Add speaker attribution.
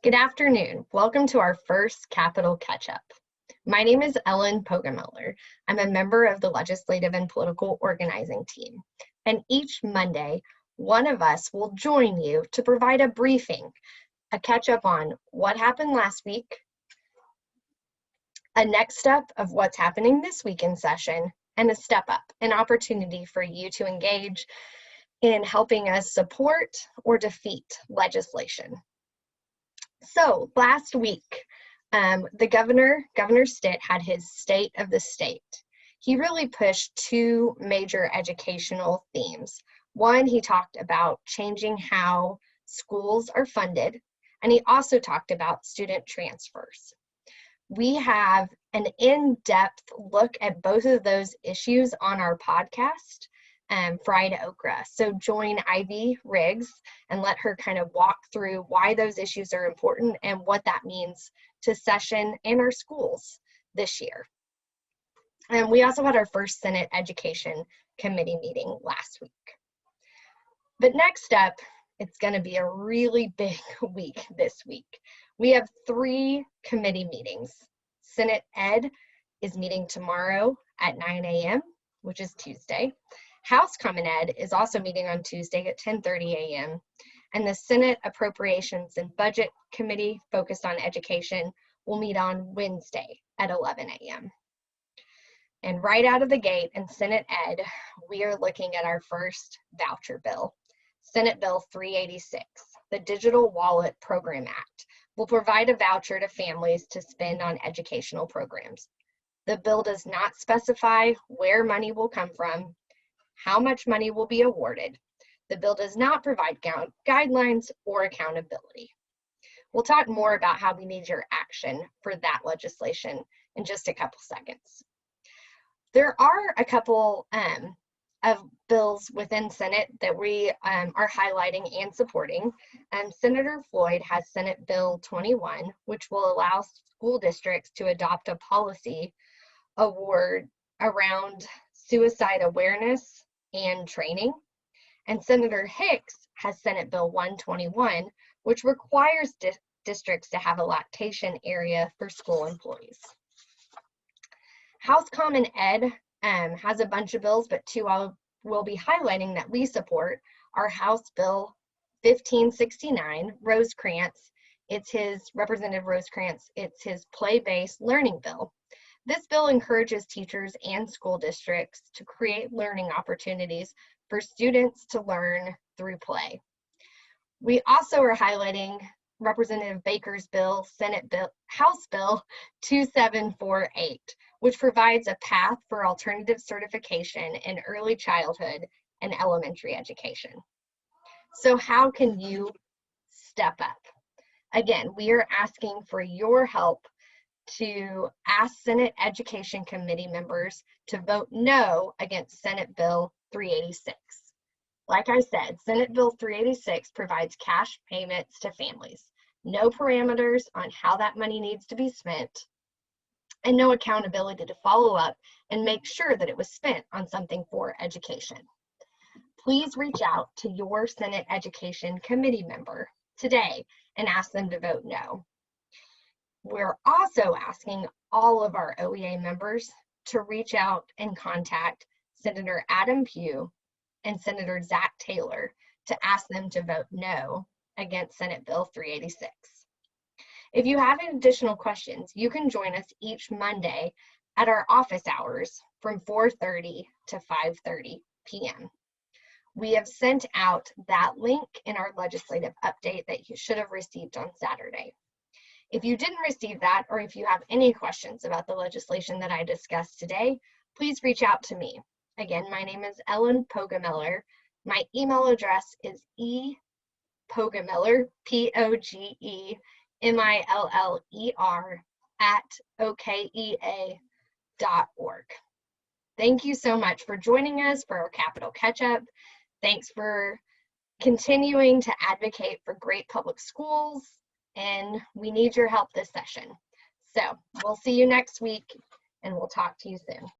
Speaker 1: Good afternoon. Welcome to our first Capital Catch-Up. My name is Ellen POGEMILLER. I'm a member of the Legislative and Political Organizing team. And each Monday, one of us will join you to provide a briefing, a catch-up on what happened last week, a next step of what's happening this week in session, and a step up, an opportunity for you to engage in helping us support or defeat legislation. So last week, the Governor Stitt, had his State of the State. He really pushed two major educational themes. One, he talked about changing how schools are funded, and he also talked about student transfers. We have an in-depth look at both of those issues on our podcast, Fried Okra. So join Ivy Riggs and let her kind of walk through why those issues are important and what that means to session and our schools this year. And we also had our first Senate Education Committee meeting last week. But next up, it's going to be a really big week this week. We have 3 committee meetings. Senate Ed is meeting tomorrow at 9 a.m., which is Tuesday. House Common Ed is also meeting on Tuesday at 10:30 a.m. And the Senate Appropriations and Budget Committee, focused on education, will meet on Wednesday at 11 a.m. And right out of the gate in Senate Ed, we are looking at our first voucher bill. Senate Bill 386, the Digital Wallet Program Act, will provide a voucher to families to spend on educational programs. The bill does not specify where money will come from, how much money will be awarded. The bill does not provide guidelines or accountability. We'll talk more about how we need your action for that legislation in just a couple seconds. There are a couple of bills within Senate that we are highlighting and supporting. Senator Floyd has Senate Bill 21, which will allow school districts to adopt a policy award around suicide awareness and training. And Senator Hicks has Senate Bill 121, which requires districts to have a lactation area for school employees. House Common Ed has a bunch of bills, but 2 I will be highlighting that we support are House Bill 1569, Rosecrans. It's his, Representative Rosecrans, it's his play-based learning bill. This bill encourages teachers and school districts to create learning opportunities for students to learn through play. We also are highlighting Representative Baker's bill, House Bill 2748, which provides a path for alternative certification in early childhood and elementary education. So how can you step up? Again, we are asking for your help to ask Senate Education Committee members to vote no against Senate Bill 386. Like I said, Senate Bill 386 provides cash payments to families, no parameters on how that money needs to be spent, and no accountability to follow up and make sure that it was spent on something for education. Please reach out to your Senate Education Committee member today and ask them to vote no. We're also asking all of our OEA members to reach out and contact Senator Adam Pugh and Senator Zach Taylor to ask them to vote no against Senate Bill 386. If you have any additional questions, you can join us each Monday at our office hours from 4:30 to 5:30 p.m. We have sent out that link in our legislative update that you should have received on Saturday. If you didn't receive that, or if you have any questions about the legislation that I discussed today, please reach out to me. Again, my name is Ellen POGEMILLER. My email address is ePOGEMILLER, POGEMILLER @okea.org. Thank you so much for joining us for our Capital Catch-Up. Thanks for continuing to advocate for great public schools, and we need your help this session. So we'll see you next week, and we'll talk to you soon.